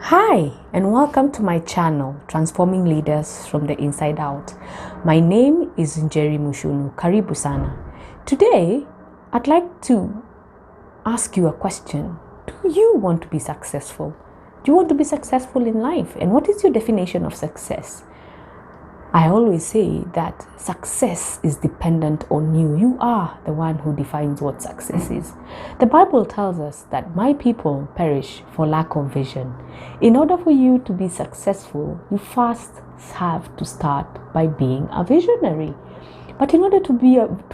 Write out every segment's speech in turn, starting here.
Hi, and welcome to my channel, Transforming Leaders from the Inside Out. My name is Njeri Mushunu. Karibu sana. Today, I'd like to ask you a question. Do you want to be successful? Do you want to be successful in life? And what is your definition of success? I always say that success is dependent on you. You are the one who defines what success is. The Bible tells us that my people perish for lack of vision. In order for you to be successful, you first have to start by being a visionary. But in order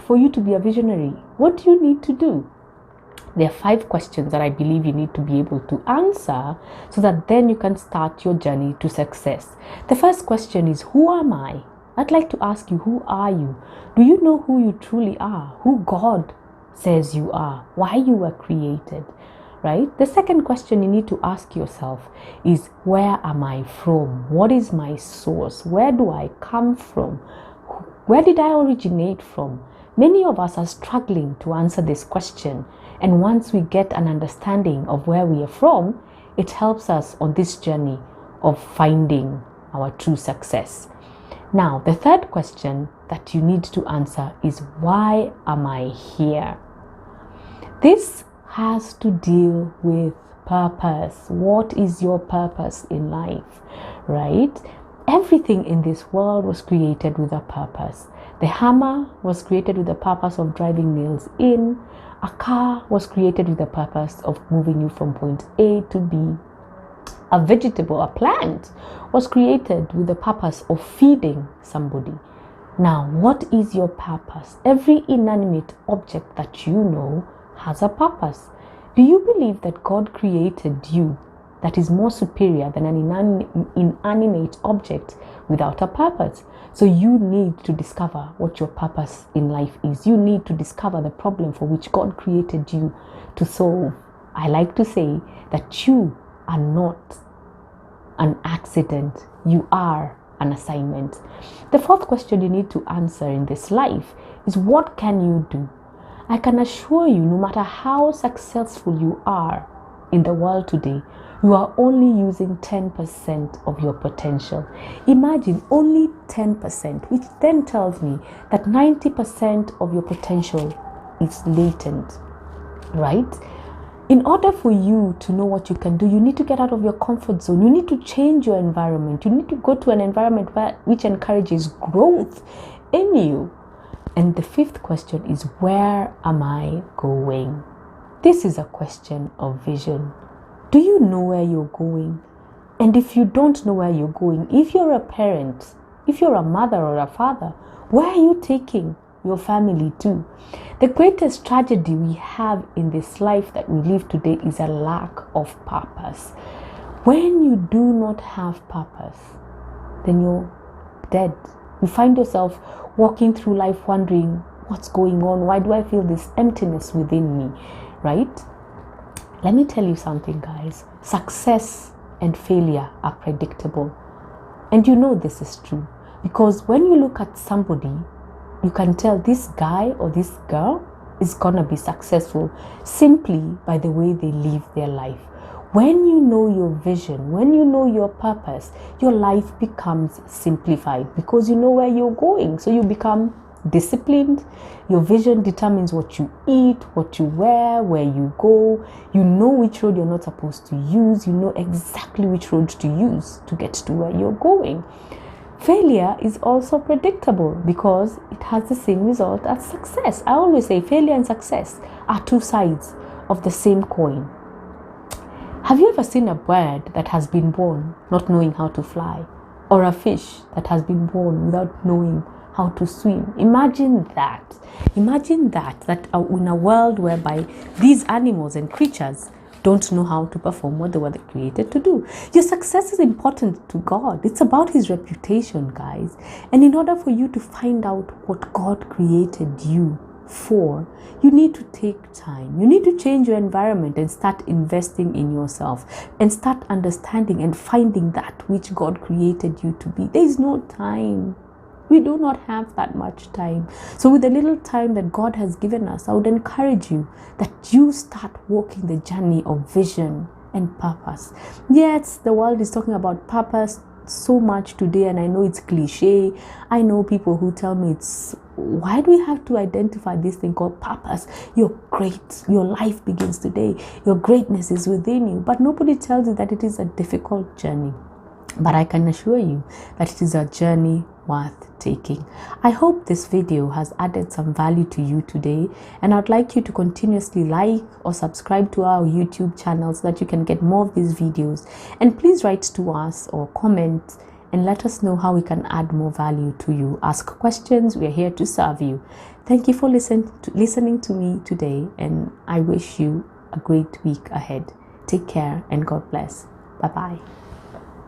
for you to be a visionary, what do you need to do? There are 5 questions that I believe you need to be able to answer so that then you can start your journey to success. The first question is, who am I? I'd like to ask you, who are you? Do you know who you truly are? Who God says you are? Why you were created? Right? The second question you need to ask yourself is, where am I from? What is my source? Where do I come from? Where did I originate from? Many of us are struggling to answer this question. And once we get an understanding of where we are from, it helps us on this journey of finding our true success. Now, the third question that you need to answer is, why am I here? This has to deal with purpose. What is your purpose in life, right? Everything in this world was created with a purpose. The hammer was created with the purpose of driving nails in. A car was created with the purpose of moving you from point A to B. A vegetable, a plant, was created with the purpose of feeding somebody. Now, what is your purpose? Every inanimate object that you know has a purpose. Do you believe that God created you that is more superior than an inanimate object without a purpose? So you need to discover what your purpose in life is. You need to discover the problem for which God created you to solve. I like to say that you are not an accident. You are an assignment. The fourth question you need to answer in this life is, what can you do? I can assure you, no matter how successful you are in the world today, you are only using 10% of your potential. Imagine only 10%, which then tells me that 90% of your potential is latent, right? In order for you to know what you can do, you need to get out of your comfort zone. You need to change your environment. You need to go to an environment which encourages growth in you. And the fifth question is, where am I going? This is a question of vision. Do you know where you're going? And if you don't know where you're going, if you're a parent, if you're a mother or a father, where are you taking your family to? The greatest tragedy we have in this life that we live today is a lack of purpose. When you do not have purpose, then you're dead. You find yourself walking through life wondering, what's going on? Why do I feel this emptiness within me? Right? Let me tell you something, guys. Success and failure are predictable. And you know this is true. Because when you look at somebody, you can tell this guy or this girl is gonna be successful simply by the way they live their life. When you know your vision, when you know your purpose, your life becomes simplified because you know where you're going. So you become disciplined. Your vision determines what you eat, what you wear, where you go. You know which road you're not supposed to use. You know exactly which road to use to get to where you're going. Failure is also predictable because it has the same result as success. I always say failure and success are two sides of the same coin. Have you ever seen a bird that has been born not knowing how to fly? Or a fish that has been born without knowing how to swim? Imagine that. Imagine that in a world whereby these animals and creatures don't know how to perform what they were created to do. Your success is important to God. It's about His reputation, guys. And in order for you to find out what God created you for, you need to take time. You need to change your environment and start investing in yourself and start understanding and finding that which God created you to be. There is no time. We do not have that much time. So with the little time that God has given us, I would encourage you that you start walking the journey of vision and purpose. Yes, the world is talking about purpose so much today, and I know it's cliche. I know people who tell me, why do we have to identify this thing called purpose? You're great, your life begins today, your greatness is within you. But nobody tells you that it is a difficult journey. But I can assure you that it is a journey worth taking. I hope this video has added some value to you today, and I'd like you to continuously like or subscribe to our YouTube channel so that you can get more of these videos. And please write to us or comment and let us know how we can add more value to you. Ask questions, we are here to serve you. Thank you for listening to me today, and I wish you a great week ahead. Take care and God bless. Bye-bye.